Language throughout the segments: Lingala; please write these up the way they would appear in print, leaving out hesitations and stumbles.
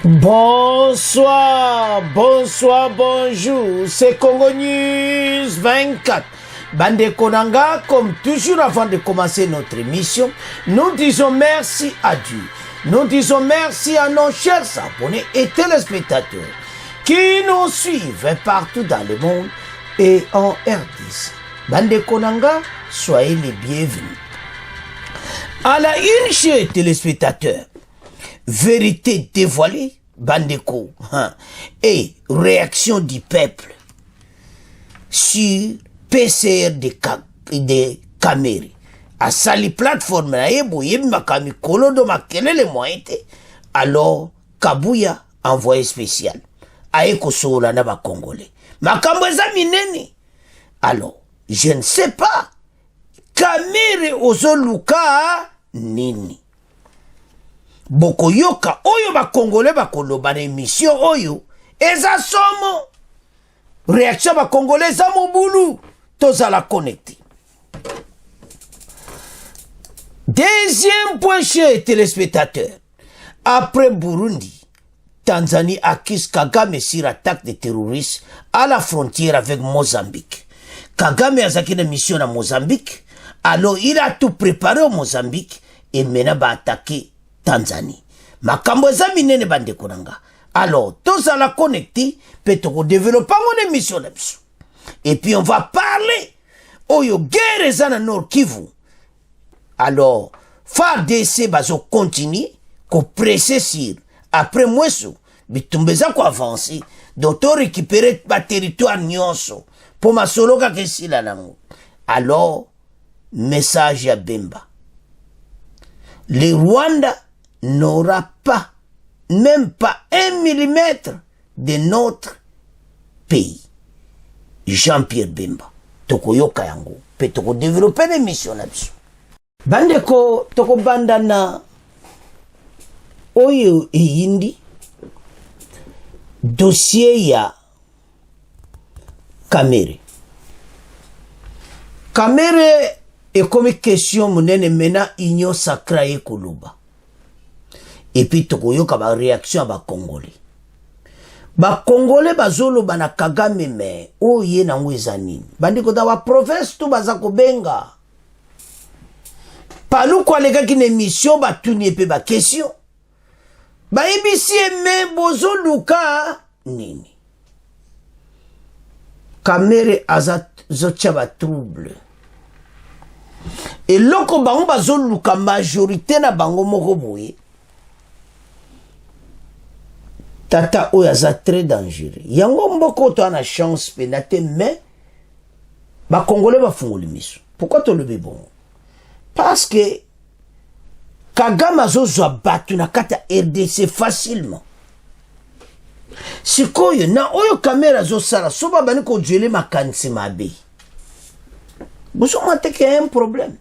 Bonsoir, bonsoir, bonjour, c'est Congo News 24. Bande Konanga, comme toujours avant de commencer notre émission, nous disons merci à Dieu. Nous disons merci à nos chers abonnés et téléspectateurs qui nous suivent partout dans le monde et en RDC. Bande Konanga, soyez les bienvenus. À la une, chers téléspectateurs, vérité dévoilée, Bandeko, et réaction du peuple sur PCR de Kamere. À sali plateforme na yebo yebi makami kolodo makelele moite. Alors Kabuya envoyé spécial. Aye kosola na ba Congolais. Makambo eza minene. Alors je ne sais pas. Kamere ozoluka nini. Bokoyoka oyo ba Congolais ba koloba na émission oyo eza somo. Réaction ba Congolais za mobulu tozala connecté. Deuxième point chez téléspectateurs. Après Burundi, Tanzanie accuse Kagame sur attaque de terroristes à la frontière avec Mozambique. Kagame a une mission à Mozambique, alors il a tout préparé au Mozambique et maintenant va attaquer Tanzanie. Makambo eza minene bande konanga. Alors, tous à la connecter, peut-être développer mon émission là-dessus. Et puis on va parler oyo guerre eza na Nord Kivu. Alors, FARDC bazo continue ko presser sur après mweso bitumbeza ko avancer d'auto récupérer ba territoire nyonso pour masoloka kesila nango. Alors, message à Bemba. Le Rwanda n'aura pas, même pas 1 millimètre de notre pays. Jean-Pierre Bemba. Tokoyoka yango. Pe toko développer l'émission là-dessus. Bandeko toko bandana oyo eyindi dossier ya Kamere. Kamere ekomi question munene mena union sacrée koluba. Et puis tokoyoka ba réaction ba Congolais. Ba Congolais bazolo bana Kagame me oye na ngweza nini. Bandeko da wa province tu bazako benga. Panou kwa lega ki émission ba tuni pe ba question. Ba ebisi me bozo luka nini. Kamere azat zocha ba trouble. Et loko bango bazo luka majorité na bango moko boye. Tata oyaza très dangereux. Yango mboko to ana chance penate mais ba Congolais ba fungoli miso. Pourquoi to le bon? Parce que Kagame zo batu na kata RDC facilement. Sikoyo na oyo kamera zo sala soba bani ko djele makanisi mabe. Boso mate qu'il y a un problème.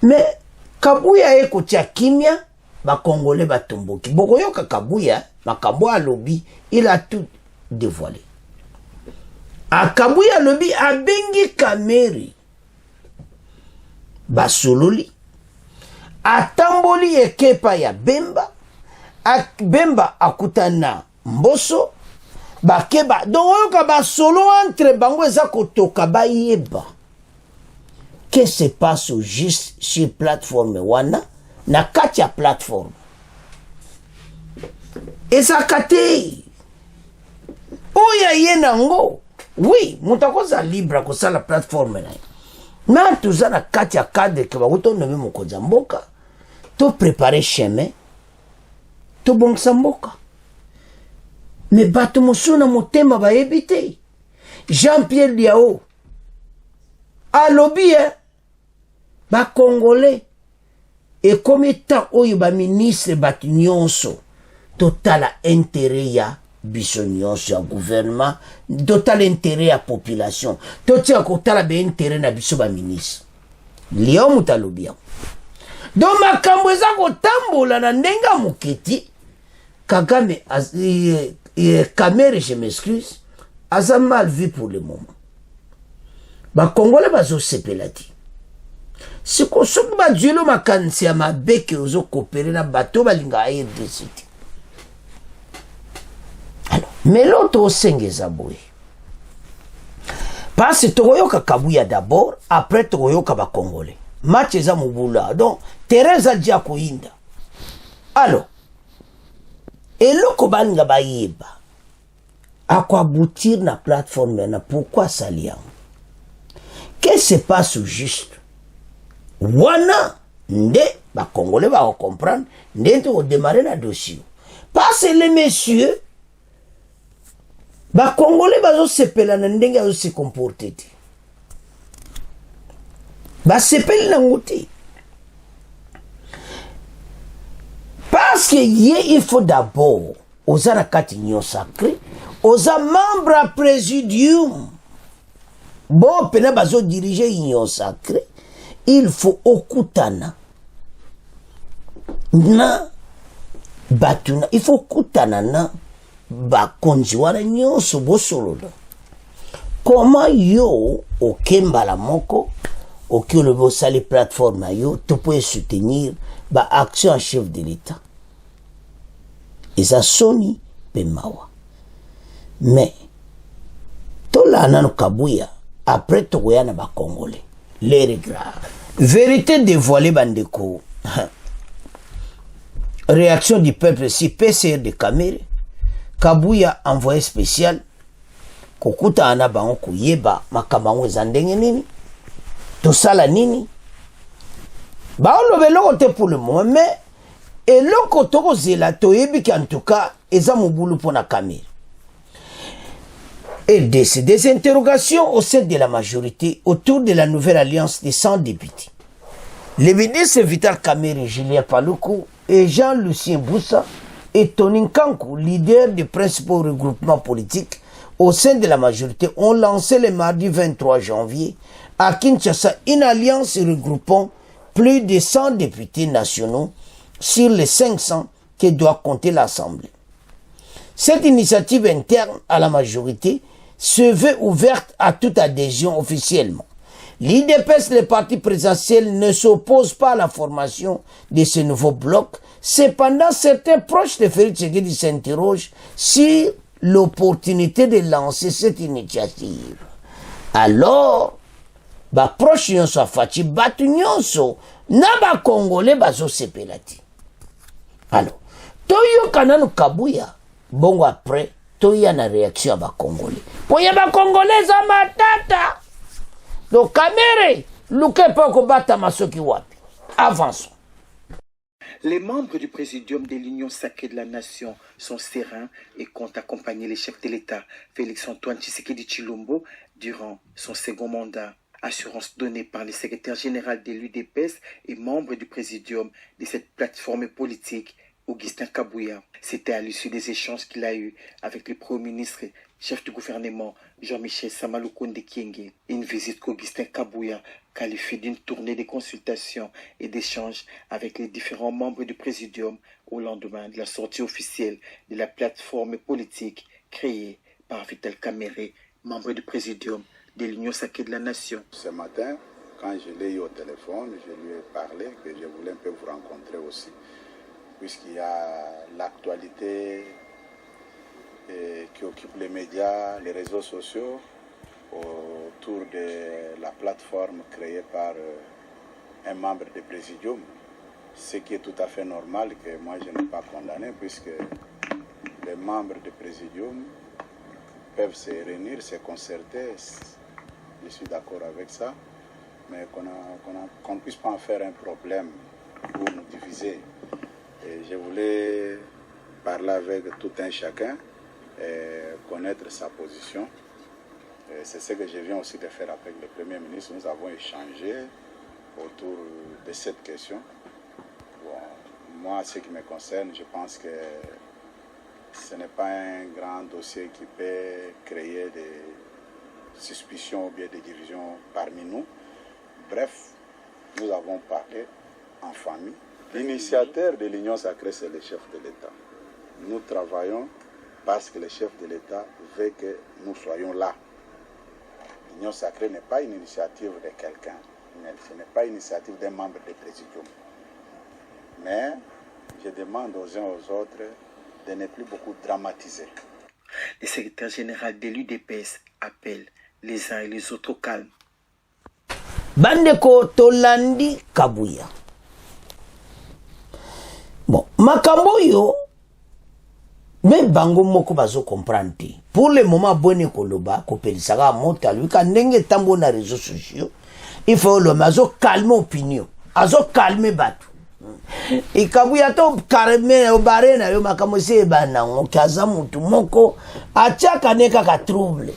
Mais Kabuya eko tia kimia ba Congolais ba tomboki. Boko yoka Kabuya Makambo lobby il a tout dévoilé. A Kabuya lobby a bengi Kamere. Basololi atamboli ekepa ya Bemba Bemba akutana Mboso bakeba donc ka basolo entre bango eza kotoka bayeba qu'est-ce qui se passe juste sur plateforme wana na kati ya plateforme eza kate oya yenango oui mutakoza libre ko sala plateforme na mais tout ça na kati ya cadre que ba uto nomme mokonza mboka to préparer chemin to bongsa mboka mais bato mosuna motema ba ebité Jean-Pierre Liao alobi ba Congolais et comme état oyo ba ministre bat nyonso total intérêt ya biso nyonso ya gouvernement total intérêt ya population totia kotala be intérêt na biso ba ministre Liao mutalobi donc makambo eza kotambola na ndenga moketi Kagame Kamere je m'excuse aza mal vu pour le moment ba Congolais bazo sepelati siko soki baduelo makanisi ya mabe ke ozo kopere na bato balinga RDC Mais l'autre osengeza boye. Parce que tokoyoka Kabuya d'abord, après tokoyoka ba Congolais. Match eza mubula. Donc, Teresa dia koinda. Alors, eloko balinga bayeba. À quoi aboutir na plateforme maintenant? Pourquoi s'allier? Qu'est-ce qui se passe au juste? Wana, nde, ba Congolais va comprendre, nde to démarrer la dossier. Parce que les messieurs, ba Congolais bazo sepela na ndenge azo se comporter. Ba sepeli na ngoti. Parce que il faut d'abord, aux arakati nyon sacré, aux membres à présidium. Bon, pena bazo diriger union sacré, il faut okutana. Na batuna, il faut okutana na ba konjiwana nyonso bosolola. Comment yo okemba la moko, oki le bosali plateforme yo, tu peux soutenir ba action en chef de l'État. Eza soni pe mawa. Mais tola nano Kabuya après tokoya na ba Congolais. Les grave. Vérité dévoilée bandeko. Réaction du peuple si PCR de Kamere. Kabuya envoyé spécial. Kokuta ana bango kuyeba makabango zandenge nini. Tosala nini. Ba olobelo te pour le moment mais et loko toko zela toyebi ki en tout cas eza mobulu pona Kamere. Et des interrogations au sein de la majorité autour de la nouvelle alliance des 100 députés. Les ministres Vital Kamerhe, Julien Paluku et Jean-Lucien Boussa et Tony Nkankou, leaders des principaux regroupements politiques au sein de la majorité, ont lancé le mardi 23 janvier à Kinshasa une alliance regroupant plus de 100 députés nationaux sur les 500 que doit compter l'Assemblée. Cette initiative interne à la majorité se veut ouverte à toute adhésion officiellement. L'IDPS, le parti présidentiel, ne s'oppose pas à la formation de ce nouveau bloc. Cependant, certains proches de Félix Tshisekedi s'interrogent sur l'opportunité de lancer cette initiative. Alors, ba proche nyonso afati batu nyonso na ba Congolais bazo sepelati. Alors, toyo kananu Kabuya, bongo après, toya na réaction à ba Congolais. Poya ba Congolais za matata. Donc Kamere, luke poko bata masoki wapi. Avançons. Les membres du présidium de l'Union sacrée de la nation sont sereins et comptent accompagner les chefs de l'État, Félix-Antoine Tshisekedi Tshilombo, durant son second mandat. Assurance donnée par le secrétaire général de l'UDPS et membre du présidium de cette plateforme politique, Augustin Kabuya. C'était à l'issue des échanges qu'il a eus avec le Premier ministre, chef du gouvernement, Jean-Michel Samalukonde Kyenge. Une visite qu'Augustin Kabuya qualifie d'une tournée de consultations et d'échanges avec les différents membres du présidium au lendemain de la sortie officielle de la plateforme politique créée par Vital Kamerhe, membre du présidium de l'Union sacrée de la nation. Ce matin, quand je l'ai eu au téléphone, je lui ai parlé que je voulais un peu vous rencontrer aussi, puisqu'il y a l'actualité qui occupe les médias, les réseaux sociaux, autour de la plateforme créée par un membre du présidium, ce qui est tout à fait normal que moi je n'ai pas condamné, puisque les membres du présidium peuvent se réunir, se concerter. Je suis d'accord avec ça, mais qu'on ne puisse pas en faire un problème pour nous diviser. Et je voulais parler avec tout un chacun et connaître sa position. C'est ce que je viens aussi de faire avec le Premier ministre. Nous avons échangé autour de cette question. Bon, moi, ce qui me concerne, je pense que ce n'est pas un grand dossier qui peut créer des suspicions ou bien des divisions parmi nous. Bref, nous avons parlé en famille. L'initiateur de l'Union sacrée, c'est le chef de l'État. Nous travaillons parce que le chef de l'État veut que nous soyons là. L'Union sacrée n'est pas une initiative de quelqu'un. Ce n'est pas une initiative d'un membre du présidium. Mais je demande aux uns et aux autres de ne plus beaucoup dramatiser. Le secrétaire général de l'UDPS appelle les uns et les autres au calme. Bandeko Tolandi Kabuya. Bon, makambo yo, mais bango moko bazo comprendre. Pour le moment, bonne koloba, kopelisaka mota lui ka ndenge tambo na réseaux sociaux. Il faut le mazo calmer opinion. Azo calmer batu. Et Kabuya to calmer o barena yo makambo se banango kaza mutu moko achaka neka ka trouble.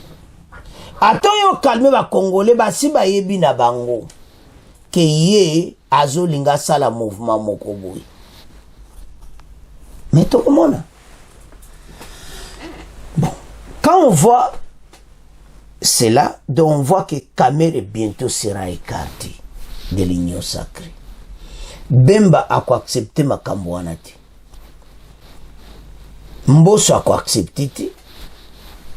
Ato yo calmer ba Congolais ba si ba yebi na bango. Que ye azo linga sala mouvement moko boy. Mais tout le monde. Bon, quand on voit cela, donc on voit que Kamere bientôt sera écarté de l'union sacrée. Bemba a quoi accepter ma Kambouanati. Mboso a quoi accepter.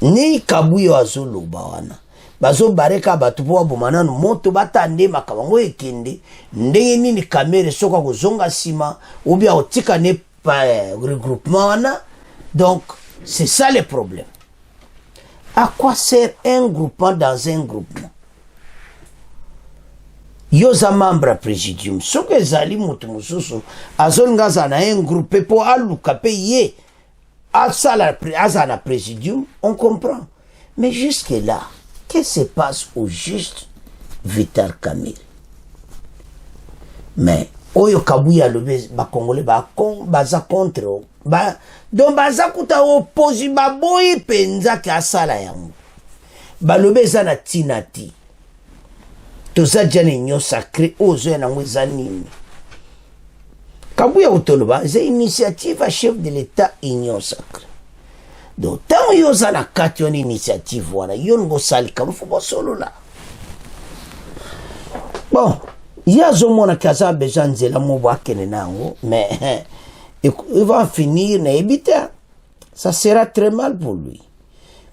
Ni Kabuyo azolo bawana. Bazo bareka batu po abumana no moto batande makabango ekende. Ndenge nini Kamere soka kuzonga sima. Ubia otika ne regroupement. Donc, c'est ça le problème. À quoi sert un groupement dans un groupement? Yoza membre présidium. Ce que zali mutumususu, azongaza na un groupe pour aluka payer azana présidium, on comprend. Mais jusque là, qu'est-ce qui se passe au juste Vital Kamerhe? Mais Oyo Kabuya lobe ba Congolais baza contre donc baza kuta opposi ba boyi penza ki asala yango ba lobe za na tinati toza jane nyo sacré ozo na ngweza nini Kabuya utoloba c'est initiative à chef de l'état union sacré donc tant yo za na kati yon initiative wana yon go sali kam fo bo solo là bon il y a zomona kaza besoin de la mobakene nango mais il va finir na ebita ça sera très mal pour lui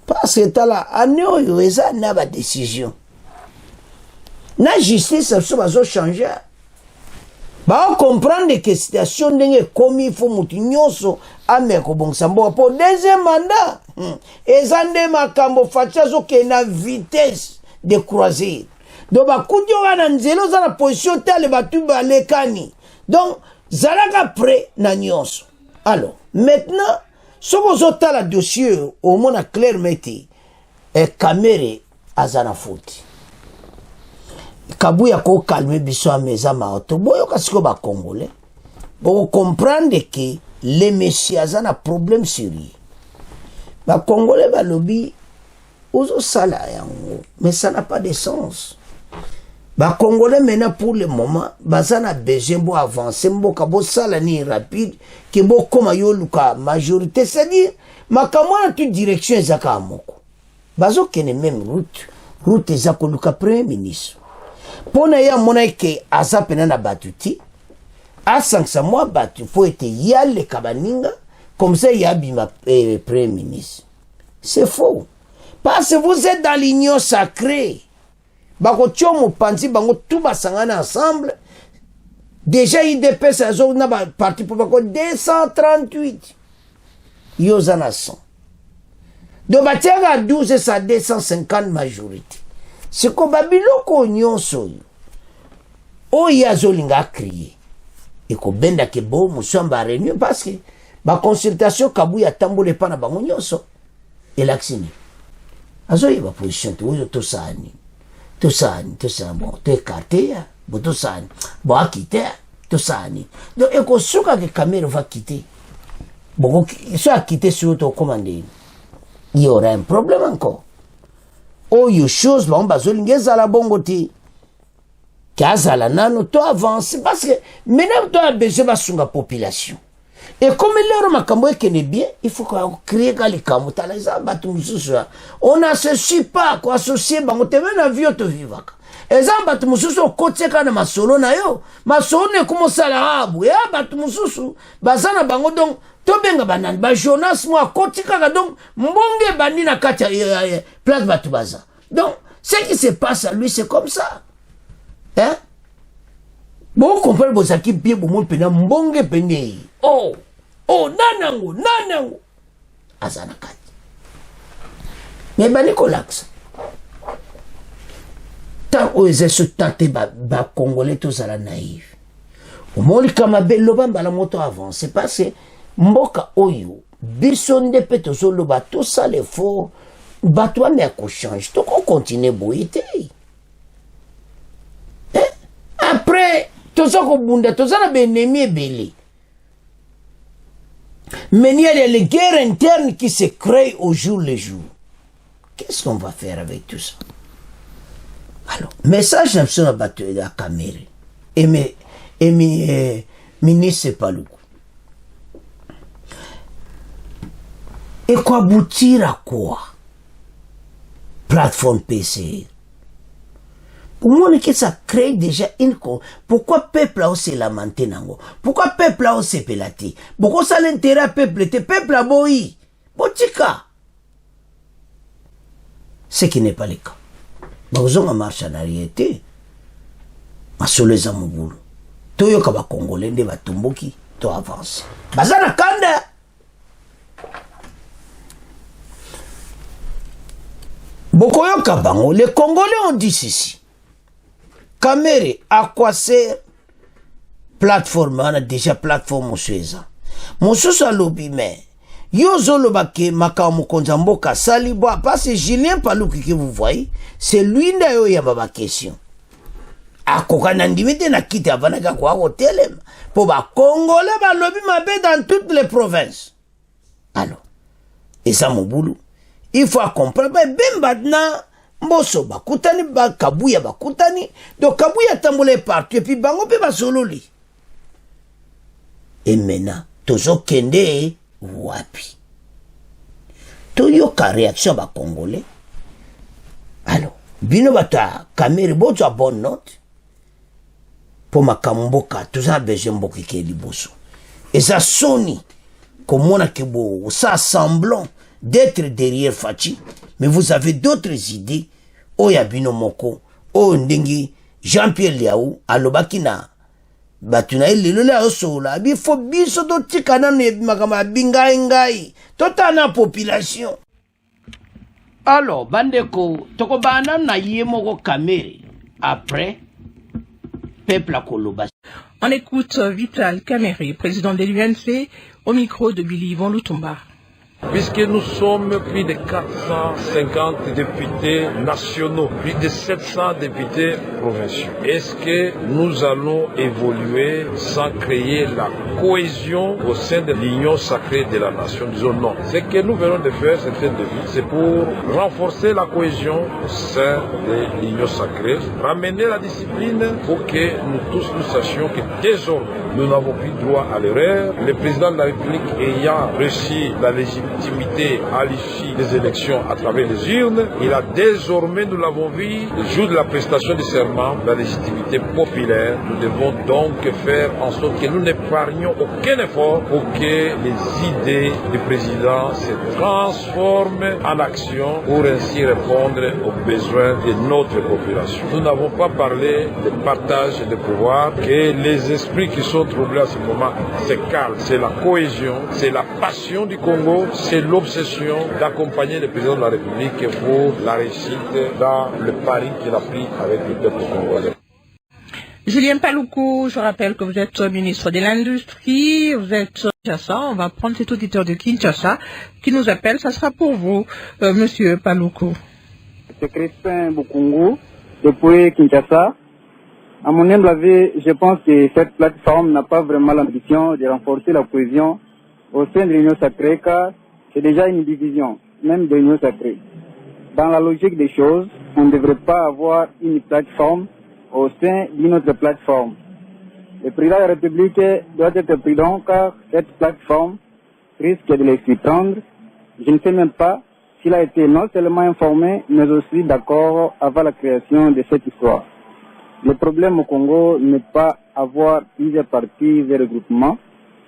parce que tala aneo yo eza na ba décision na justice ça va changer ba comprendre que situation ndenge komi fo mutu nyonso ameko bongsambo pour deuxième mandat ezande makambo facha zo ke na vitesse de croisière. Donc, bakudio wana nzelo za la position telle batu balekani. Donc, zalaka prêt na nyonso. Alors, maintenant, si vous avez la dossier, au moins clair meti, Kamere azana fouti. Kabuya ko calme biso a meza maoto. Boyo kasiko ba Congolais. Vous comprendre que les messieurs azana problème sérieux. Ba Congolais ba lobby ozo sala yango. Mais ça n'a pas de sens. Ba Congolais maintenant pour le moment bazana besoin bo avancer mboka bo sala ni rapide ke bo koma yo luka majorité c'est-à-dire makamwana toute direction ezaka moko bazo kene même route ezako luka premier ministre pona ya mona ke asa pena na batuti asanksa moi batu faut être yale kabaninga comme ça ya bima premier ministre c'est faux parce que vous êtes dans l'union sacrée. Bako tchomo panzi bango tout basangana ensemble. Déjà IDPS a zone na parti pour bako 238. Yozana 100. Donc batianga 12 et ça 250 majorité. C'est comme babiloko nyonso. O yazolinga crier. Et ko benda ke bo musamba réunion parce que ba consultation Kabuya tambole pa na bango nyonso. Et l'axini. Azo yeba position to sani. Tout ça, bon, tu es écarté, bon, tout ça, bon, quitter, tout ça. Donc, et qu'on sait que Kamere va quitter. Bon, soit quitter sur ton commandé, il y aura un problème encore. Oh, il y a chose, bon, bazolinguez à la bongoté. Kazala nano, toi avance, parce que maintenant, toi, besoin de la population. Et comme l'heure makambo est bien, il faut qu'on crée les kamota les abatumususu. On n'associe pas quoi associer bango te na vieux te vivaka. Les abatumususu côté kana masolo na yo. Masolo ne comme ça la abu. Et abatumususu bazana bango donc to benga banani ba Jonas moi côté kaka donc mbonge bandi na kati place batu baza. Donc ce qui se passe à lui c'est comme ça. Hein? Bon, comprenez vos équipes bien pour moi pena mbonge pene. Oh, nanango. Azana kati. Mais Nicolas, tant aux tenté Congolais tous à la naïve. Au moins, comme Lobamba la moto avance, c'est parce que Mboka Oyo, Bissonde Petoso Loba, tout ça l'effort, Batouan n'est qu'au change, tout qu'on continue boiter. Après, tout ça qu'on bunda, tout ça n'a bien aimé belé. Mais il y a les guerres internes qui se créent au jour le jour. Qu'est-ce qu'on va faire avec tout ça? Alors, message d'absence à battre la caméra. Et ministre Paloukou. Et quoi aboutir à quoi? Plateforme PC. Pour moi, ça crée déjà une... Pourquoi peuple a aussi lamenté nango? Pourquoi peuple a aussi pelati? Pourquoi ça l'intérêt peuple? Te peuple a boyi. Botika. Ce qui n'est pas le cas. Vous avez marche en arrière. Ma soleza mouboulou. Toyo kaba Congolais de batumboki. To avance. Bazana kanda. Bokoyo kabango. Les Congolais ont dit ceci. Kamere, à quoi sert plateforme? On a déjà plateforme Moussouza. Moussouza lobby, mais Yozo Lobake, Makamo Konzamboka, Saliboa, parce que Julien Paloukou que vous voyez, c'est lui d'ailleurs y a ma question. A Kokanandimite na quitté avant de quoi hôtel pour ba Congolais ba lobby mabé dans toutes les provinces. Alors, et ça mon boulot. Il faut comprendre, ben maintenant. Mboso bakutani ba kabuya bakutani donc kabuya tambole partout et puis bango pe ba sololi et maintenant tozo kende wapi toyo ka réaction ba Congolais. Alors bino bata kamere bozo a bonne note pour makamboka tout ça besoin mboki ke liboso et ça soni comme on a que beau ça semblant d'être derrière Fachi, mais vous avez d'autres idées. Oya bino moko, o ndengi Jean-Pierre Liaou, alobakina. Batuna lelo la osola, bi fo biso do tikana ne makama binga ngai. Tota na population. Alors, bandeko, toko bana na yemoko kamere. Après, peuple à Koloba. On écoute Vital Kamere, président de l'UNC, au micro de Billy Yvon Lutumba. Puisque nous sommes plus de 450 députés nationaux, plus de 700 députés provinciaux, est-ce que nous allons évoluer sans créer la cohésion au sein de l'union sacrée de la nation? Disons non. Ce que nous venons de faire, cette fête de vie, c'est pour renforcer la cohésion au sein de l'union sacrée, ramener la discipline pour que nous tous nous sachions que désormais, nous n'avons plus droit à l'erreur. Le président de la République ayant reçu la légitimité à l'issue des élections à travers les urnes, il a désormais, nous l'avons vu, le jour de la prestation du serment, la légitimité populaire. Nous devons donc faire en sorte que nous n'épargnions aucun effort pour que les idées du président se transforment en action pour ainsi répondre aux besoins de notre population. Nous n'avons pas parlé de partage de pouvoir, que les esprits qui sont troublés à ce moment se calment. C'est la cohésion, c'est la passion du Congo, c'est l'obsession d'accompagner le président de la République pour la réussite dans le pari qu'il a pris avec le peuple congolais. Julien Paloukou, je rappelle que vous êtes ministre de l'Industrie, vous êtes Kinshasa. On va prendre cet auditeur de Kinshasa qui nous appelle. Ça sera pour vous, monsieur Paloukou. C'est Crispin Bukungu, depuis Kinshasa. À mon humble avis, je pense que cette plateforme n'a pas vraiment l'ambition de renforcer la cohésion au sein de l'Union sacrée, car c'est déjà une division, même de l'Union sacrée. Dans la logique des choses, on ne devrait pas avoir une plateforme au sein d'une autre plateforme. Le président de la République doit être prudent, car cette plateforme risque de les surprendre. Je ne sais même pas s'il a été non seulement informé, mais aussi d'accord avant la création de cette histoire. Le problème au Congo n'est pas avoir plusieurs partis et regroupements,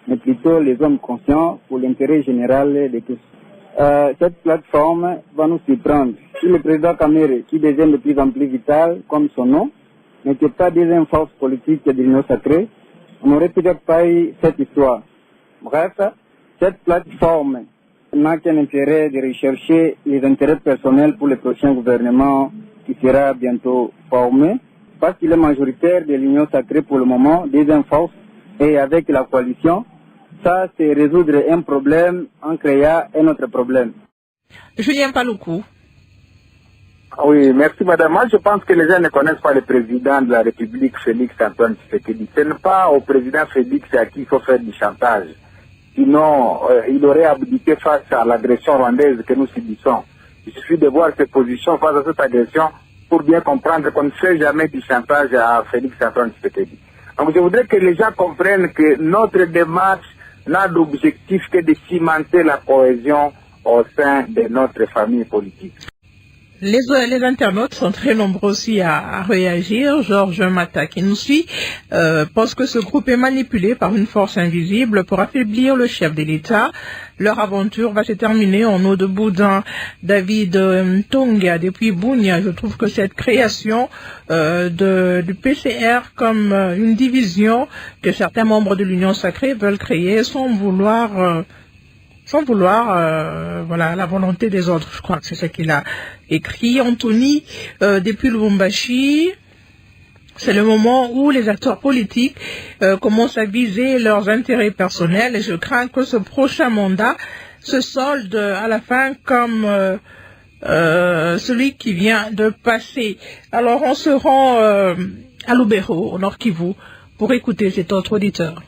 mais plutôt les hommes conscients pour l'intérêt général de tous. Cette plateforme va nous surprendre. Si le président Kamere, qui devient de plus en plus vital, comme son nom, n'était pas deuxième force politique de l'Union sacrée, on n'aurait peut-être pas eu cette histoire. Bref, cette plateforme n'a qu'un intérêt de rechercher les intérêts personnels pour le prochain gouvernement qui sera bientôt formé, parce qu'il est majoritaire de l'Union sacrée pour le moment, deuxième force, et avec la coalition, ça c'est résoudre un problème en créant un autre problème. Julien Paluku. Oui, merci madame. Moi je pense que les gens ne connaissent pas le président de la République, Félix Antoine Tshisekedi. Ce n'est pas au président Félix à qui il faut faire du chantage. Sinon, il aurait abdiqué face à l'agression rwandaise que nous subissons. Il suffit de voir ses positions face à cette agression pour bien comprendre qu'on ne fait jamais du chantage à Félix Antoine Tshisekedi. Donc je voudrais que les gens comprennent que notre démarche n'a d'objectif que de cimenter la cohésion au sein de notre famille politique. Les internautes sont très nombreux aussi à réagir. Georges Mata, qui nous suit, pense que ce groupe est manipulé par une force invisible pour affaiblir le chef de l'État. Leur aventure va se terminer en eau de boudin. David Ntonga, depuis Bunia, je trouve que cette création du PCR comme une division que certains membres de l'Union sacrée veulent créer sans vouloir voilà, la volonté des autres. Je crois que c'est ce qu'il a écrit. Anthony, depuis Lubumbashi, c'est le moment où les acteurs politiques commencent à viser leurs intérêts personnels et je crains que ce prochain mandat se solde à la fin comme celui qui vient de passer. Alors on se rend à Lubero, au Nord Kivu, pour écouter cet autre auditeur.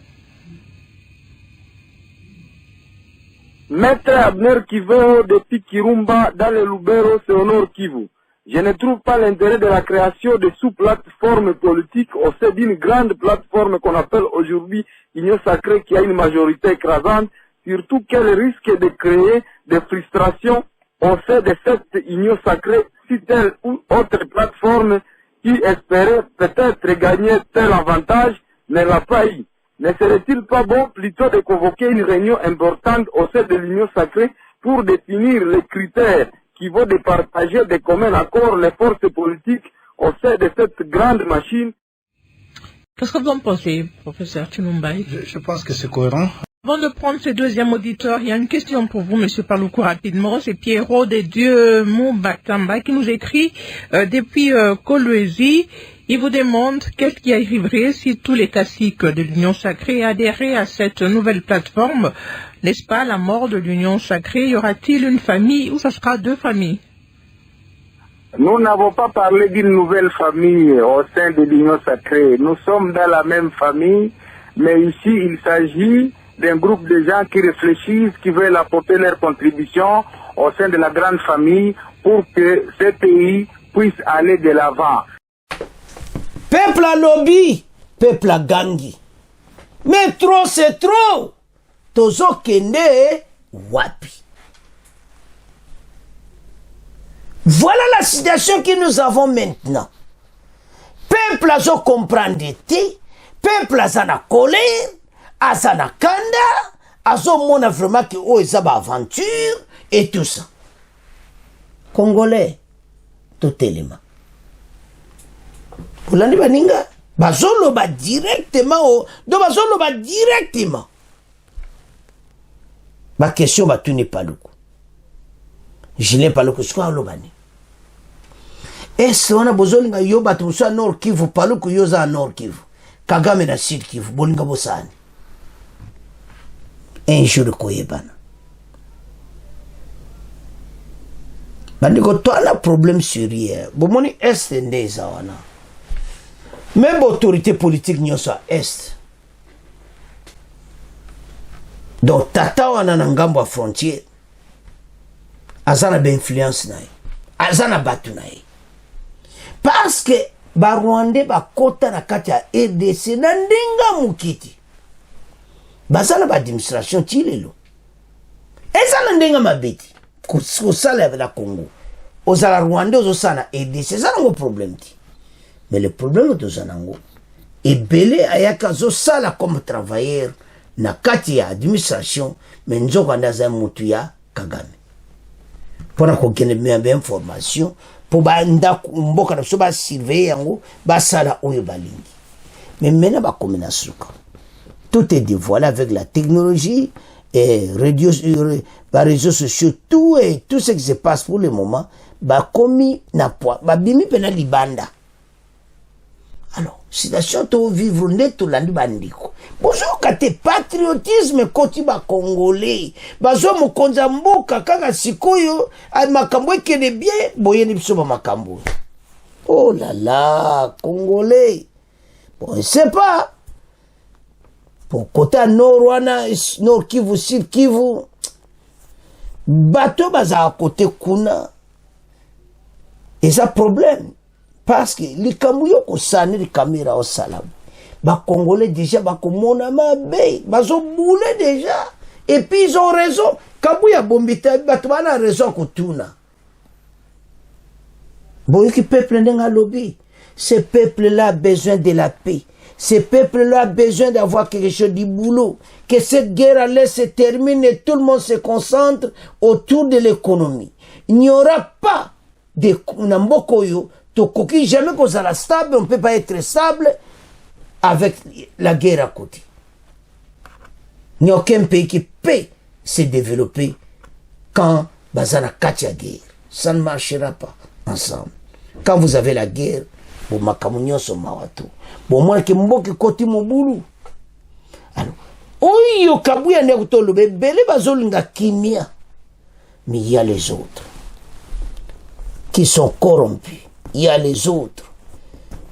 Maître Abner Kivo depuis Kirumba dans le Lubero, c'est au Nord Kivu. Je ne trouve pas l'intérêt de la création de sous-plateformes politiques au sein d'une grande plateforme qu'on appelle aujourd'hui Union Sacrée qui a une majorité écrasante, surtout qu'elle risque de créer des frustrations au sein de cette Union Sacrée si telle ou autre plateforme qui espérait peut-être gagner tel avantage ne l'a pas eu. Ne serait-il pas bon plutôt de convoquer une réunion importante au sein de l'Union sacrée pour définir les critères qui vont de partager de commun accord les forces politiques au sein de cette grande machine? Qu'est-ce que vous en pensez, professeur Chilumbai? Je pense que c'est cohérent. Avant de prendre ce deuxième auditeur, il y a une question pour vous, Monsieur Paluku, rapidement. C'est Pierrot des Dieux Moubatamba qui nous écrit depuis Kolwezi. Il vous demande qu'est-ce qui arriverait si tous les caciques de l'Union sacrée adhéraient à cette nouvelle plateforme. N'est-ce pas la mort de l'Union sacrée? Y aura-t-il une famille ou ça sera deux familles? Nous n'avons pas parlé d'une nouvelle famille au sein de l'Union sacrée. Nous sommes dans la même famille, mais ici il s'agit d'un groupe de gens qui réfléchissent, qui veulent apporter leur contribution au sein de la grande famille pour que ce pays puisse aller de l'avant. Peuple à lobby, peuple à gangi. Mais trop c'est trop. Tozo kende wapi. Voilà la situation que nous avons maintenant. Peuple a comprendre été, peuple a na colère, a na kanda, a mona vraiment que oh ils aventure et tout ça. Congolais, tout élément. Kulani baninga, bazolo ba directement, do bazolo ba directement. Ma question ba tu n'es pas le coup. Je n'ai pas le coup, ce qu'on a l'obani. Est-ce qu'on a besoin de yo batumusa Nord Kivu, Paluku yoza Nord Kivu, Kagame na Sud Kivu, bolinga bosani. Un jour de koyebana. Bandiko to ana problème sérieux. Bomoni est ndeza wana. Même autorité politique nyonso est. Donc tata wana na ngambo ya frontière. Azana ba influence nae. Azana batu nae. Parce que ba Rwandais ba kota na kati ya RDC na ndinga mukiti. Bazana ba administration tilelo. Ezana ndinga mabeti. Kusala avec la Congo. Ozala Rwandais ozosana RDC ezana ngo problème ti. Mais le problème de Zanango est belé ayaka zo sala comme travailleur na kati ya administration mais nzoko ndaza mutu ya Kagame. Pona ko gene me information pour ba ndako mboka na so ba surveiller yango ba sala oyo balingi. Mais maintenant ba komina suka. Tout est dévoilé avec la technologie réseaux sociaux, tout ce qui se passe pour le moment, komi na poids, bimi pena libanda. Alors, situation to vivre neto landi bandiko. Bozo kate patriotisme koti ba Congolais. Bazo mokonza mboka kaka sikoyo, makambo ekene bien, boyeni biso ba makambo. Oh là là, Congolais. Bon, je sais pas. Pour côté nord wana, nord Kivu, sud Kivu, bateau baza à côté kuna. Et ça problème. Parce que les Kamouyo ko sani les caméras au salam. Ba Congolais déjà ba komona mabe, bazo boule déjà. Et puis ils ont raison. Kabouya bombita batwana raison ko tuna. Bon qui peuple n'enga lobby. Ce peuple là a besoin de la paix. Ce peuple là a besoin d'avoir quelque chose du boulot. Que cette guerre à l'est se termine et tout le monde se concentre autour de l'économie. Il n'y aura pas de Nambokoyo. Tokoki jamais qu'on sera stable, on ne peut pas être stable avec la guerre à côté. Il n'y a aucun pays qui peut se développer quand Bazana Katia guerre. Ça ne marchera pas ensemble. Quand vous avez la guerre, vous makamunyo so mawato. Bon moi que mboki koti mobulu. Alors, oyo kabuya ne kutolo bele bazolinga kimia. Mais il y a les autres qui sont corrompus. Il y a les autres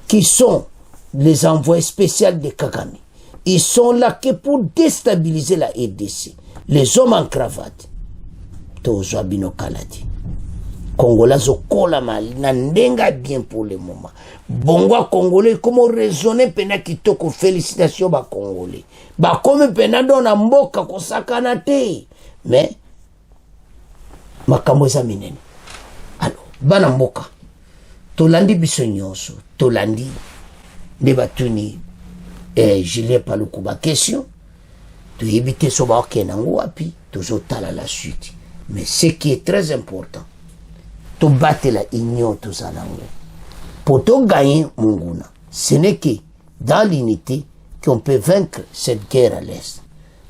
qui sont les envoyés spéciaux de Kagame. Ils sont là que pour déstabiliser la RDC. Les hommes en cravate. Tozo Abino Kaladi. Congolais zokola mali nandenga bien pour le moment. Bongo Congolais comment raisonner pena kitoko félicitations ba Congolais. Ba comme pena dona mboka ko sakana te. Mais makambo za minene. Alors bana mboka tolandi biso nyonso tolandi nde batuni Julien Paluku ba question toyebi te so baokenda ngo wapi tozotala la suite. Mais ce qui est très important to battre la union tozala ngo pour to gagner munguna. Ce n'est que dans l'unité qu'on peut vaincre cette guerre à l'est.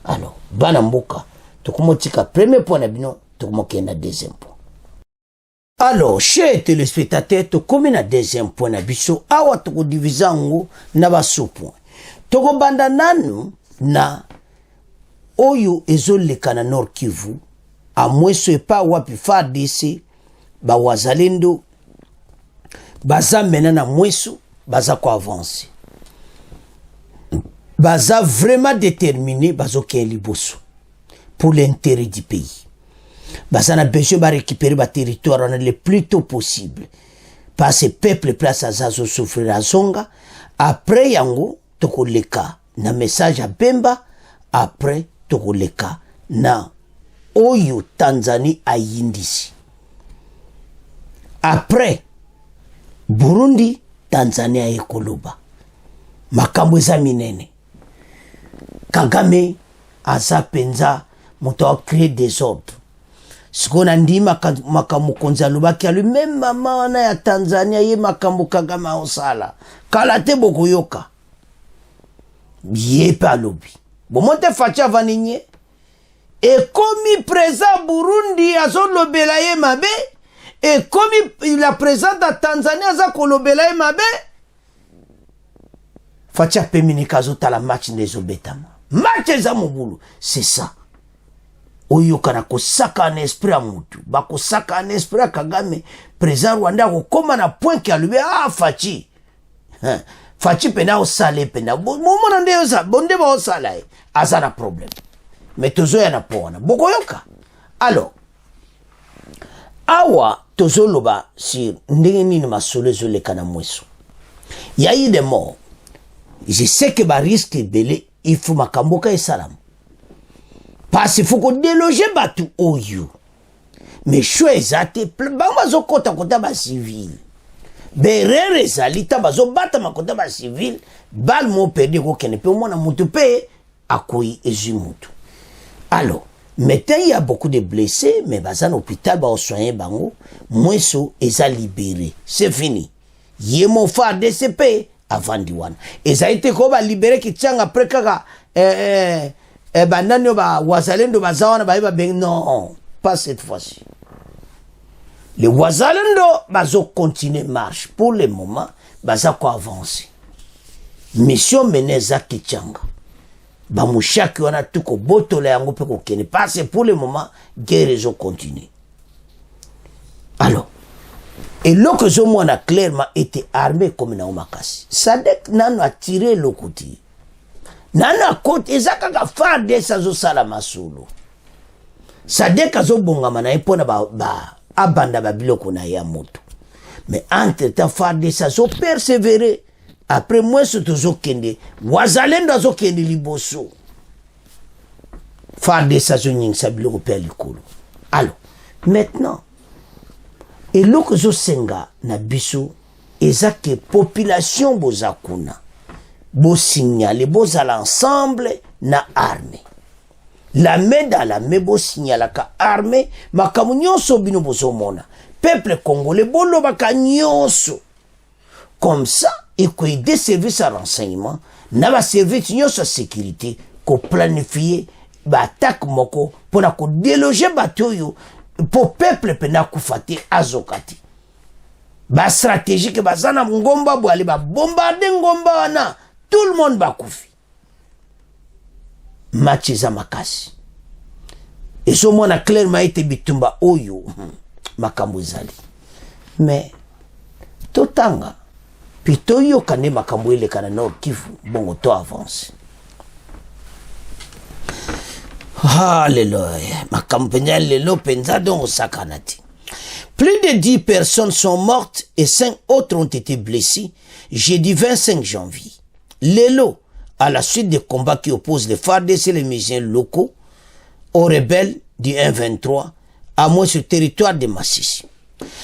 Alors bana mboka tokomotika premier point na bino tokomokenda deuxième point. Alors, chers téléspectateurs, tu comme na deuxième point na biso, awa toko divisango na ba sous-point. Toko banda nanu na oyo ezoleka na Nord Kivu, a mweso epa wapi FARDC, ba wazalendo, baza mena na mweso, baza ko avancer. Baza vraiment déterminé, bazo ken liboso, pour l'intérêt du pays. Basana besoin de récupérer le territoire le plus tôt possible. Parce que le peuple place à Zazo souffrir à Zonga. Après yango, toko leka na message à Bemba. Après toko leka na Oyo Tanzanie à Yindisi. Après Burundi, Tanzania à Ekoloba. Makambo eza minene. Kagame aza penza moto a créé des ordres. Sikona ndima makambo konza lubaki alu même mama na ya Tanzania ye makambo Kagame osala kala te bokoyoka ye pa lobi bon monte facha vaninye e komi présent Burundi azolobela ye mabe e komi la présent da Tanzania za kolobela ye mabe facha peminika azotala match ndezo betama match za mobulu c'est ça. Oyo kana kosaka un esprit à mutu bakosaka un esprit à Kagame président Rwanda kokoma na point ki alubi Fachi Fachi pena osale pena momona nde oza bonde ba osala asa na problème mais tozo ya na pona bokoyoka. Alors awa tozo loba sur ndenge nini masolo zole kana mweso il y a eu des morts. Je sais que ba risque belé il faut makamboka et salam. Parce qu'il faut qu'on déloge batu oyo. Mais choix ate bazo kota kota ba civil. Berere salita bazo bata makota ba civil, bal mo pedi ko kene pe mona mutu pe akoi ezimutu. Alors, maintenant il y a beaucoup de blessés mais bazan hôpital ba soigner bango, mweso eza libéré. C'est fini. Yemo fa DCP avant diwan. Eza été ko ba libéré ki tchanga après kaka eh ben nani ba wazalendo bazawana ba ben non, pas cette fois-ci. Les wazalendo bazo continuer marche pour le moment, baza ko avancer. Mission menée za Kichanga. Ba mushaki wana tuko botola yango pe ko kene parce pour le moment guerre zo continue. Alors et l'autre que moi a clairement été armé comme na Makassi. Sadek nano a tiré le côté. Nano a côté ezaka ka farde sa zo sala masolo. Sadek azo bonga mana epona ba abanda ba biloko na ya moto. Mais entre temps farde sa zo persévérer. Après moi surtout zo kende wazalendo zo kende liboso. Farde sa zo nying sa biloko pe likolo. Alors maintenant et l'autre zo senga na biso ezake population bozakuna bo signaler bozala ensemble na armée la main dans la main bo signaler ka armée makamu nyonso bino bozomona peuple congolais bolo baka nyonso comme ça et ko des services à renseignement na ba service nyonso sécurité ko planifier ba attaque moko pona ko déloger bateau yo pour peuple pena kufati azokati ba stratégique bazana ngomba boale ba bombarder ngomba wana tout le monde ba kufi match za Makassi et so mona clairement été bitumba oyo makambo zali mais totanga pito yo kane makambo ile kana Nord Kivu bongo to avance. Alléluia. Plus de 10 personnes sont mortes et 5 autres ont été blessées jeudi 25 janvier. Lelo, à la suite des combats qui opposent les FARDC et les miliciens locaux aux rebelles du 1-23 à moins sur le territoire de Massissi.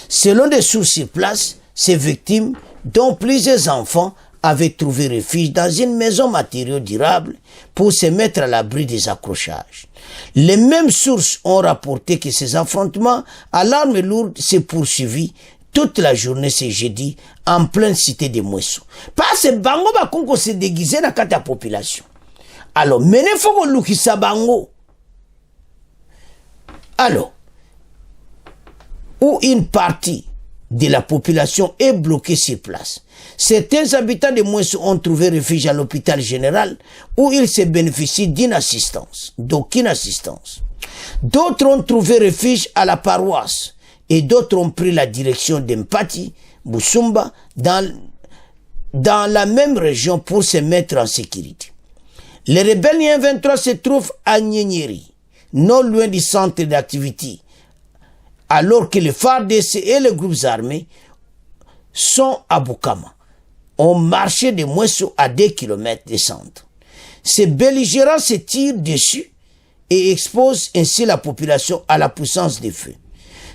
Selon des sources sur place, ces victimes, dont plusieurs enfants, avaient trouvé refuge dans une maison matériaux durables pour se mettre à l'abri des accrochages. Les mêmes sources ont rapporté que ces affrontements à l'arme lourde s'est poursuivi toute la journée ce jeudi en pleine cité de Mweso. Parce que Bango Bakongo s'est déguisé dans la population. Alors, menez faut lukisa Bango. Alors, où une partie de la population est bloquée sur place. Certains habitants de Mweso ont trouvé refuge à l'hôpital général où ils se bénéficient d'une assistance, d'aucune assistance. D'autres ont trouvé refuge à la paroisse et d'autres ont pris la direction d'Empati, Boussumba, dans la même région pour se mettre en sécurité. Les rebelles 1-23 se trouvent à Nyenyeri, non loin du centre d'activité, alors que les FARDC et les groupes armés sont à Bukama. On marchait de Mweso à 2 km du centre. Ces belligérants se tirent dessus et exposent ainsi la population à la puissance des feux.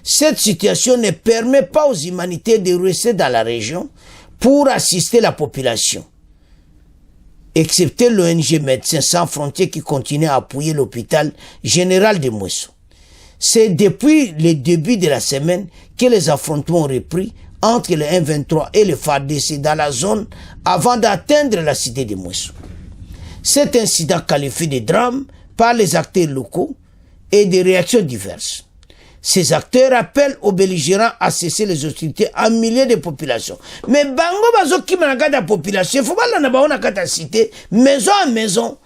Cette situation ne permet pas aux humanitaires de rester dans la région pour assister la population, excepté l'ONG Médecins Sans Frontières qui continue à appuyer l'hôpital général de Mweso. C'est depuis le début de la semaine que les affrontements ont repris entre le 1-23 et le FARDC dans la zone avant d'atteindre la cité de Mweso. Cet incident qualifié de drame par les acteurs locaux et des réactions diverses. Ces acteurs appellent aux belligérants à cesser les hostilités en milliers de populations. Mais bango bazo ki manaka la population, il faut pas la cité, maison à maison.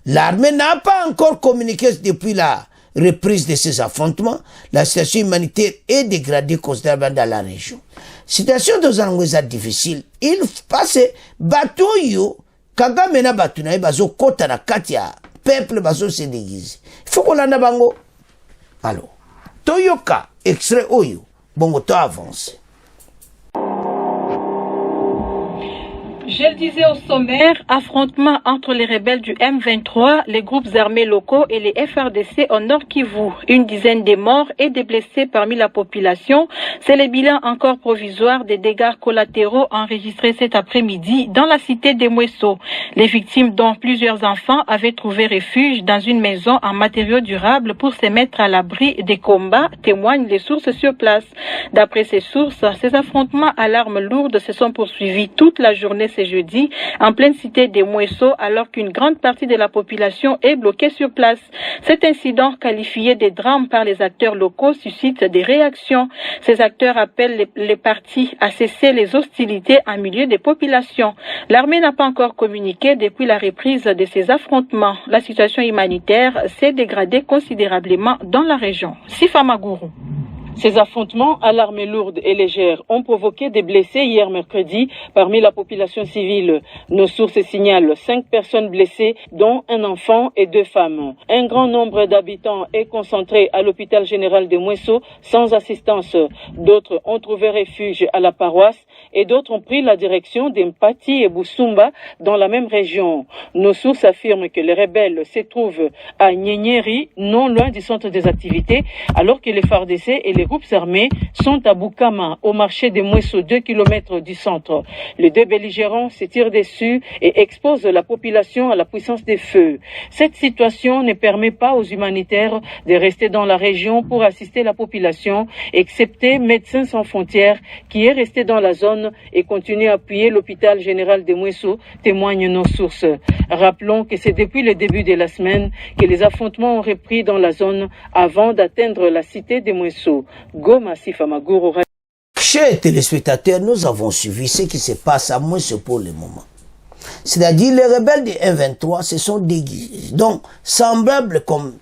L'armée n'a pas encore communiqué depuis la reprise de ces affrontements. La situation humanitaire est dégradée considérablement dans la région. Situation de Zangweza difficile. Il passe bateau yo, Kagame na bateau na bazo kota na katia, peuple bazo se déguise. Il faut qu'on l'a bango. Alors, Toyoka, extrait Oyo, bongo to avance. Je le disais au sommaire, affrontement entre les rebelles du M23, les groupes armés locaux et les FRDC au Nord Kivu. Une dizaine de morts et des blessés parmi la population. C'est le bilan encore provisoire des dégâts collatéraux enregistrés cet après-midi dans la cité de Mweso. Les victimes, dont plusieurs enfants, avaient trouvé refuge dans une maison en matériaux durables pour se mettre à l'abri des combats, témoignent les sources sur place. D'après ces sources, ces affrontements à l'arme lourde se sont poursuivis toute la journée ce jeudi en pleine cité des Mouesso alors qu'une grande partie de la population est bloquée sur place. Cet incident, qualifié de drame par les acteurs locaux, suscite des réactions. Ces acteurs appellent les partis à cesser les hostilités en milieu des populations. L'armée n'a pas encore communiqué depuis la reprise de ces affrontements. La situation humanitaire s'est dégradée considérablement dans la région. Sifa Magourou. Ces affrontements à l'armée lourde et légère ont provoqué des blessés hier mercredi parmi la population civile. Nos sources signalent 5 personnes blessées, dont un enfant et 2 femmes. Un grand nombre d'habitants est concentré à l'hôpital général de Mouesso sans assistance. D'autres ont trouvé refuge à la paroisse et d'autres ont pris la direction d'Empati et Boussumba dans la même région. Nos sources affirment que les rebelles se trouvent à Nyenyeri, non loin du centre des activités, alors que les FARDC et les groupes armés sont à Boukama, au marché de Mouesso, 2 km du centre. Les 2 belligérants se tirent dessus et exposent la population à la puissance des feux. Cette situation ne permet pas aux humanitaires de rester dans la région pour assister la population, excepté Médecins sans frontières qui est resté dans la zone et continue à appuyer l'hôpital général de Mouesso, témoignent nos sources. Rappelons que c'est depuis le début de la semaine que les affrontements ont repris dans la zone avant d'atteindre la cité de Mouesso. Goma, Sifa Magourou. Chers téléspectateurs, nous avons suivi ce qui se passe à Mouesso pour le moment. C'est-à-dire les rebelles de M23 se sont déguisés. Donc, semblables comme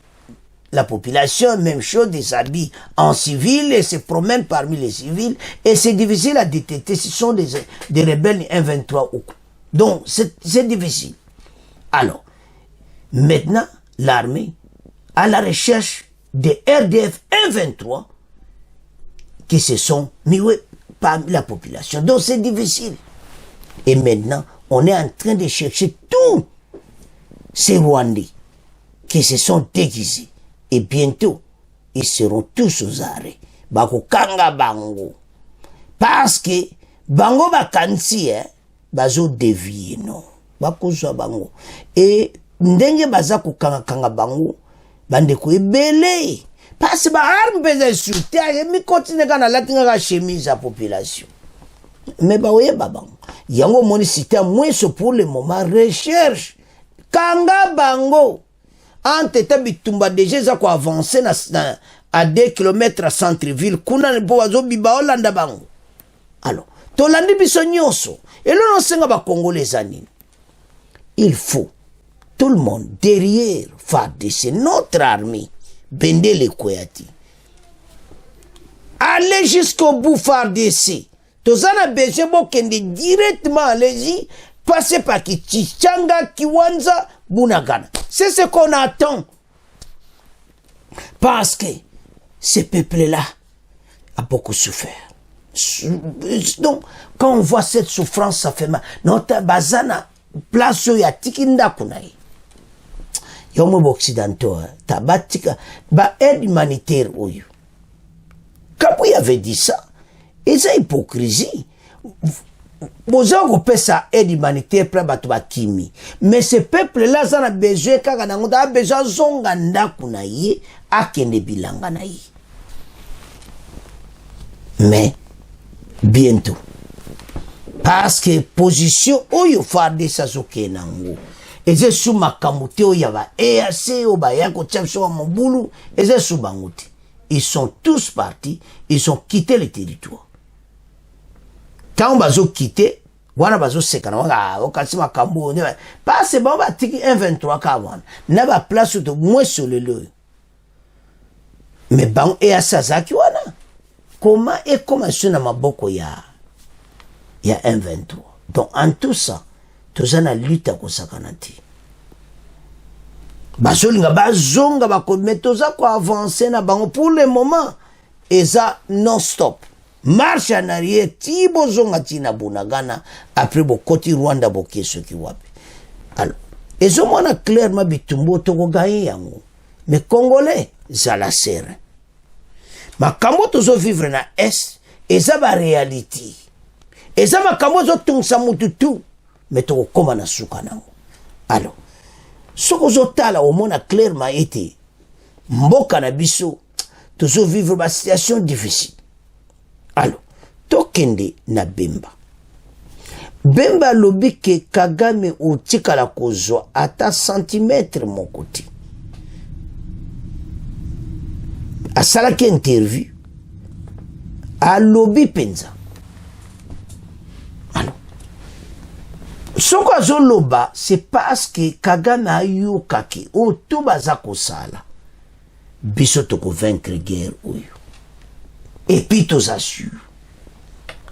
la population, même chose, des habits en civil et se promènent parmi les civils. Et c'est difficile à détecter si ce sont des rebelles de M23 ou quoi. Donc, c'est difficile. Alors, maintenant, l'armée, à la recherche des RDF M23, qui se sont mis parmi la population. Donc c'est difficile. Et maintenant, on est en train de chercher tous ces Rwandais qui se sont déguisés. Et bientôt, ils seront tous aux arrêts. Bako kanga bango. Parce que bango bakansi, bazo dévier, non. Bako zo bango. Et ndenge baza kanga bango, bandeko ebele. Parce que l'arme peut insulter, mais continue à la chemise à la population. Mais bah oui, babang. Yango moni cité moins pour le moment recherche. Kanga bango. Ante tabitumba déjà ça quoi avancer à 2 km à centre-ville. Kuna ne boazo biba Hollanda bango. Alors, tolandi biso nyonso. Et là on senga ba Congolais anine. Il faut tout le monde derrière FARDC, notre armée. Bendele Koyati. Allez jusqu'au bout FARDC. Tozana besoin bokende directement, allez-y, passez par Kichanga, Kiwanza, Bunagana. C'est ce qu'on attend. Parce que ce peuple-là a beaucoup souffert. Donc, quand on voit cette souffrance, ça fait mal. Notre bazana, place où il y a Tikinda Kunaï. Yomo occidentaux, tabatika, ba aide humanitaire oyo. Kabou avait dit ça, et c'est hypocrisie. Bozo ko pesa aide humanitaire pour batu bakimi. Mais ce peuple-là, ça a besoin, kaka nango, a besoin zonga ndaku na ye, akende bilanga na ye. Mais, bientôt. Parce que position oyo farde sa zoke nango. Eze sous makamute o yaba EAC o bayako tchapso wa mobulu eze sous bangote. Ils sont tous partis, ils ont quitté le territoire. Quand bazo quitté, wana bazo sekana wanga okasi makambo ne pas c'est bon ba tiki 123 kawan. Na ba place de moins sur le lieu. Mais bon EAC zaki wana. Comment na maboko ya 123. Donc en tout ça tozana lutte ko sakanati basolinga bazonga bakometoza ko avancer na bango pour le moment eza non stop marche en arrière ti bozonga tina Bunagana après bokoti Rwanda bokeso ki wapi. Alors ezo mona clairement bitumbo toko gaye yango mais Congolais zala serre makambo tozo vivre na est eza ba réalité eza makambo zo tungsa mututu mais tu comme na suka nango. Alors ce que zotala au monde a clairement été mboka na biso tozo vivre ba situation difficile. Alors tokende na Bemba Bemba lobi ke Kagame otikala kozwa ata centimètre moko te. Asalaki interview alobi penza. Alors, soko azoloba c'est parce que Kagame ayokaki oto baza kosala biso tokuvaincre guerre oyo. Et puis tozassure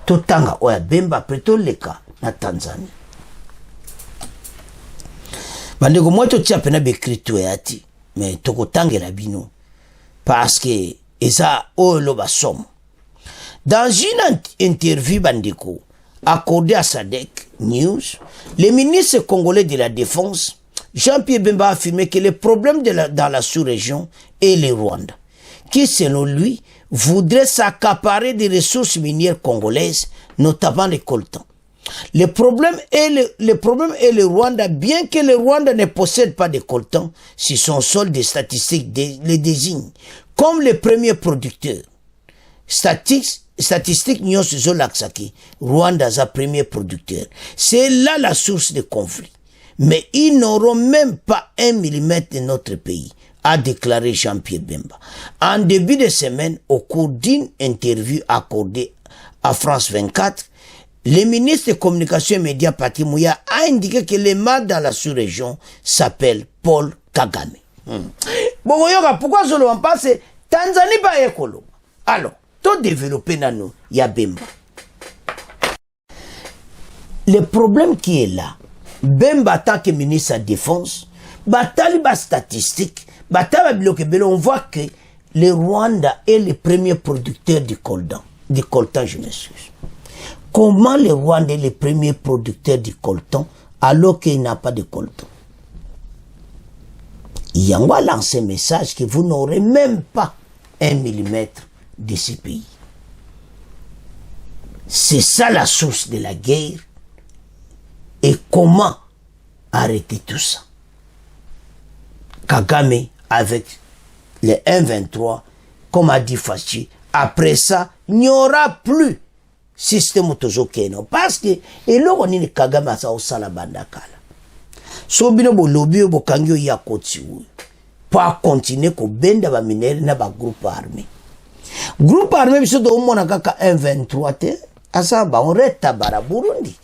totanga oya Bemba après toleka na Tanzanie. Bandeko moi totia pena bekrito yati mais tokotangela bino parce que eza oyo ba somme. Dans une interview bandeko accordée à SADC News, le ministre congolais de la Défense Jean-Pierre Bemba a affirmé que le problème dans la sous-région est le Rwanda, qui selon lui voudrait s'accaparer des ressources minières congolaises, notamment les coltans. Le problème est le Rwanda, bien que le Rwanda ne possède pas de coltan, si son sol des statistiques les désigne comme le premier producteur. Statistiques nyonso zolaksaki, Rwanda est premier producteur. C'est là la source de conflit. Mais ils n'auront même pas 1 millimètre de notre pays, a déclaré Jean-Pierre Bemba. En début de semaine, au cours d'une interview accordée à France 24, le ministre des Communications et Médias Patrick Mouya a indiqué que le mal dans la sous-région s'appelle Paul Kagame. Bon, pourquoi je le pense? Tanzanie pas écolo. Alors, tout développé dans nous, il y a Bemba. Le problème qui est là, Bemba, tant que ministre de la Défense, batali ba statistique, on voit que le Rwanda est le premier producteur de coltan. De coltan, je m'excuse. Comment le Rwanda est le premier producteur de coltan alors qu'il n'a pas de coltan? Il a lancé un message que vous n'aurez même pas 1 millimètre de ce pays. C'est ça la source de la guerre. Et comment arrêter tout ça? Kagame avec les 1-23, comme a dit Fachi, après ça, il n'y aura plus système autozokeno. Parce que, et là, on est Kagame à ça au salabandakala. Sobino bo lobby bo kangyo ya koti ou. Pour continuer ko benda ba minere na ba groupe armé. Groupe armé biso do mona kaka 1-23 te, asa ba on reta bara Burundi.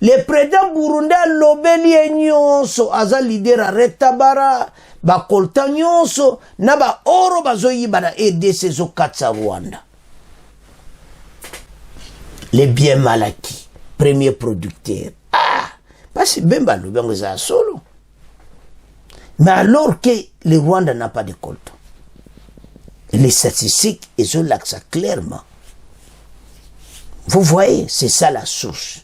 Le président Burundi lobeli nyonso aza leader arrêta bara ba kolta nyonso na ba oro bazoyi bana RDC zo katsa Rwanda. Les biens mal acquis, premier producteur. Ah, parce que Bemba lobengo za solo. Mais alors que le Rwanda n'a pas de coltan, les statistiques ils ont l'accès clairement. Vous voyez, c'est ça la source.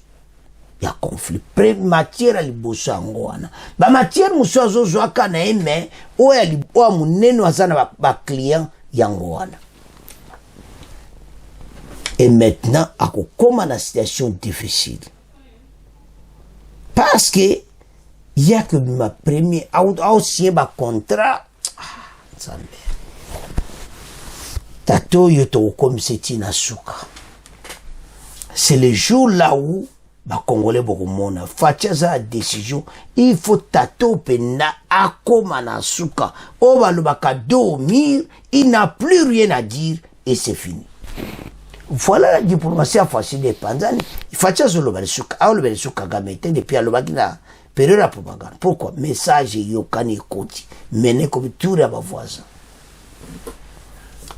Il y a conflit. Matière à liboso angwana. Ba matière musozo zoaka na eme o ya libo muneno azana ba client yangwana. Et maintenant à comment la situation difficile. Parce que il y a que ma première aussi ba contrat tato yoto comme c'est inasuka. C'est le jour là où ba Congolais bokomona facha a décision il faut tato pena akoma na suka o balobaka dormir il n'a plus rien à dire et c'est fini. Voilà la diplomatie facile de Tanzanie. Facha zolo balsuka au balsuka gamete depuis alobaki na période la propagande. Pourquoi message yokani koti mené comme tout les voisins.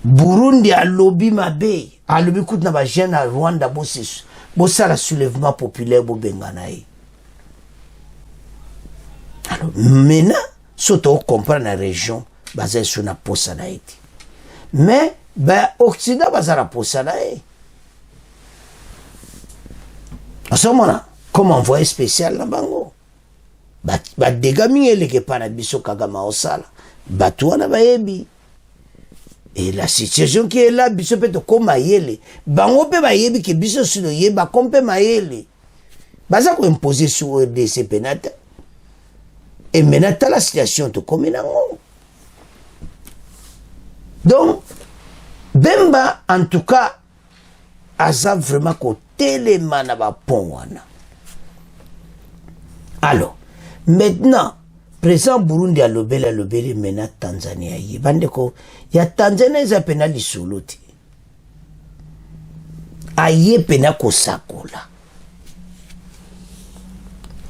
Burundi a lobby mabe a lobby kout na ba jeune à Rwanda bossis. Bossa la soulèvement populaire bobenganaï. Alors maintenant, surtout comprendre la région basée sur la posanaïti. Mais ben Occident basé la posanaï. À ce moment-là, comme envoyé spécial na bango. Ba dégami ele ke pana biso Kagama osala. Batou na bayebi. Et la situation qui est là, biso peut comme mayele. Bango pe bayebi ke biso sino yeba kompe mayele. Baza ko imposer sur RDC penata. Et maintenant la situation to comme nango. Donc Bemba en tout cas aza vraiment ko telema na ba pon wana. Alors, maintenant, président Burundi alobeli mena Tanzania ye. Bandeko, ya Tanzania za pena lisolo te. Aye pena kosakola.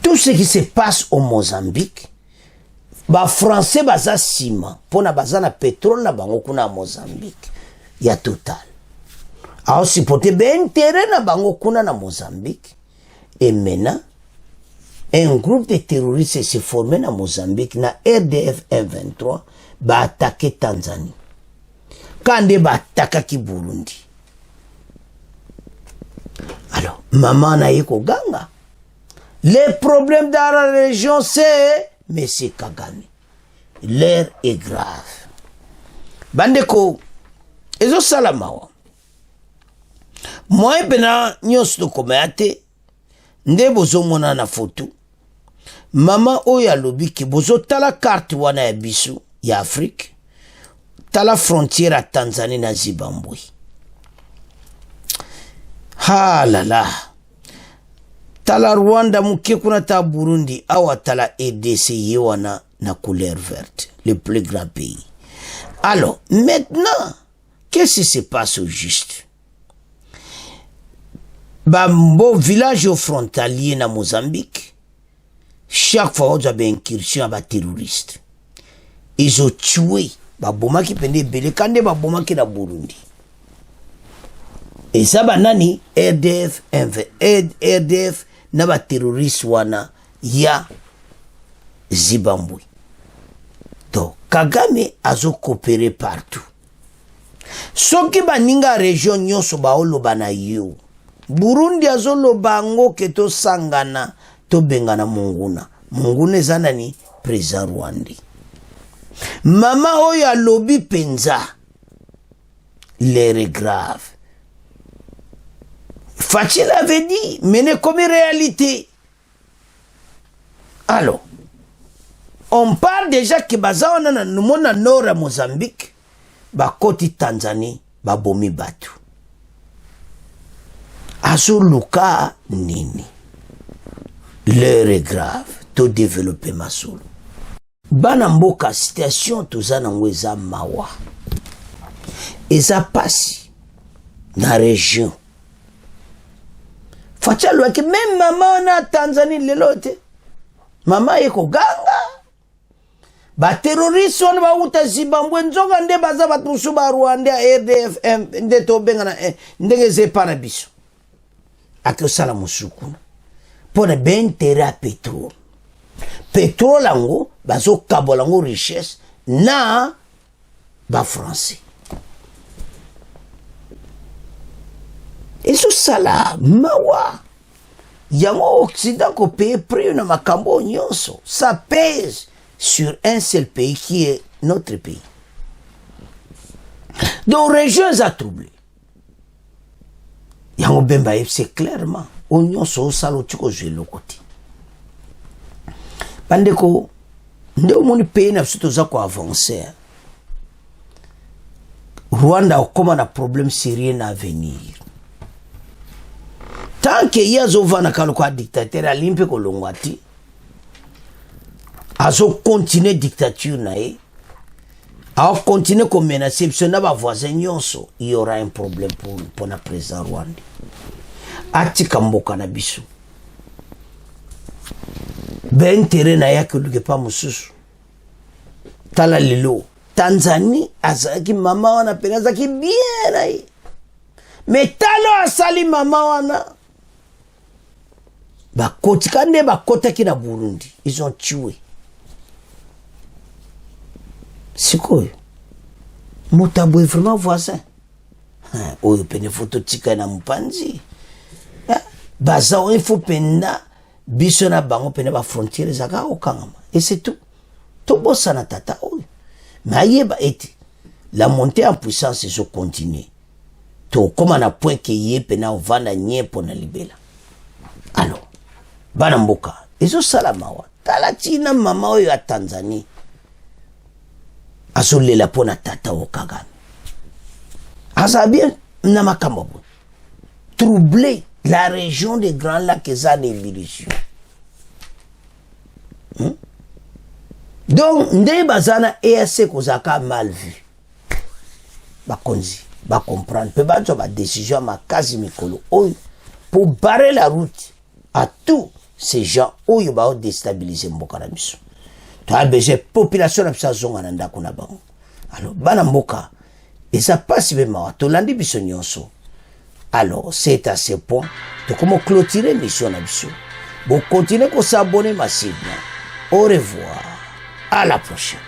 Tout ce qui se passe au Mozambique, ba français baza ciment, pona baza na pétrole na bango kuna Mozambique. Ya total. Alors si pote ben intérêt na bango kuna na Mozambique. Et maintenant, un groupe de terroristes s'est formé na Mozambique, na RDF M23, ba attaquer Tanzanie. Kande ba attaquer ki Burundi. Alors, maman na yeko ganga. Les problèmes dans la région, c'est M. Kagame. L'air est grave. Bandeko, ezo salamawa. Moi, pena, nyos to komeate, nde bozo mona na photo. Mama oya lobi ki bozo tala carte wana ya bisu ya Afrique. Tala frontière à Tanzanie na Zimbabwe. Ha la la. Tala Rwanda muke kuna ta Burundi awa tala EDC yewana na couleur verte. Le plus grand pays. Alors, maintenant, qu'est-ce qui se passe au juste? Bambo village au frontalier na Mozambique. Chaque fois, on a une incursion à terroriste. Ils ont tué. Baboma qui pende bele kande baboma qui na Burundi. Et ça banani RDF na ba terroriste wana ya Zimbabwe. Donc Kagame azo coopérer partout. Soki baninga région nyonso baolo bana yo. Burundi azo lobango keto sangana to bengana munguna. Munguna ezana ni président Rwandi. Mama oyo alobi penza. L'air est grave. Facile avait dit, mais n'est comme réalité. Alors, on parle déjà que baza wana nous mona nord à Mozambique, ba koti Tanzanie, ba bomi batu. Azo luka nini. L'heure est grave, to développer ma solo. Bana mboka situation tozana ngweza mawa. Eza pasi na région. Fachalo ke même maman na Tanzanie lelote. Mama yeko ganga. Ba terroriste wana ba uta Zimbabwe nzonga nde baza batusu ba Rwanda RDF nde to benga na ndenge zepana biso. Ake sala musuku. Pona ben terra pétrole. Pétrole ango bazo kabolango richesse na ba français. Et ce sala mawa yango Occident ko paye prix na makambo nyonso. Ça pèse sur un seul pays qui est notre pays. Donc région a troublé. Yango bemba c'est clairement on nyonso salo tiko jouer le côté. Bandeko nde omoni pays na surtout za ko avancer. Rwanda okoma na problème syrien à venir. Tant que yazo na kalo kwa dictateur alimpe ko longwati azo continuer dictature na ye a continuer comme menacer parce na ba voisin nyonso il y aura un problème pour la président Rwanda atika mboka na biso ben terena ya ke pa mususu tala lelo Tanzanie azaki mama wana pena ki bien ai mais talo asali mama wana bakoti kande bakota ki na Burundi ils ont tué sikoyo mutabwe vraiment voisin oyo pene photo tika na mpanzi baza il faut penda biso na bango pene ba frontières zaka okangama et c'est tout to bossa na tata oyo mayeba ete la montée en puissance se continue to comme na point que yé pena ovanda nyepo na libela alors bana mboka ezo salamawa tala tina mama oyo ya Tanzanie asolela pona tata o Kagame azabien na makambo troubler la région des Grands Lacs et ça d'évolution Donc nde bazana EAC kozaka mal vu bakonzi ba comprendre pe bazo ba décision makasi mikolo oyo pour barrer la route à tous ces gens oyo ba déstabiliser mboka na biso. To a besoin population na biso zonga na ndako na bango. Alors bana mboka eza pasi be mawa to landi biso nyonso. Alors c'est à ce point de comment clôturer mission na biso. Bon continuez à s'abonner massivement. Au revoir. À la prochaine.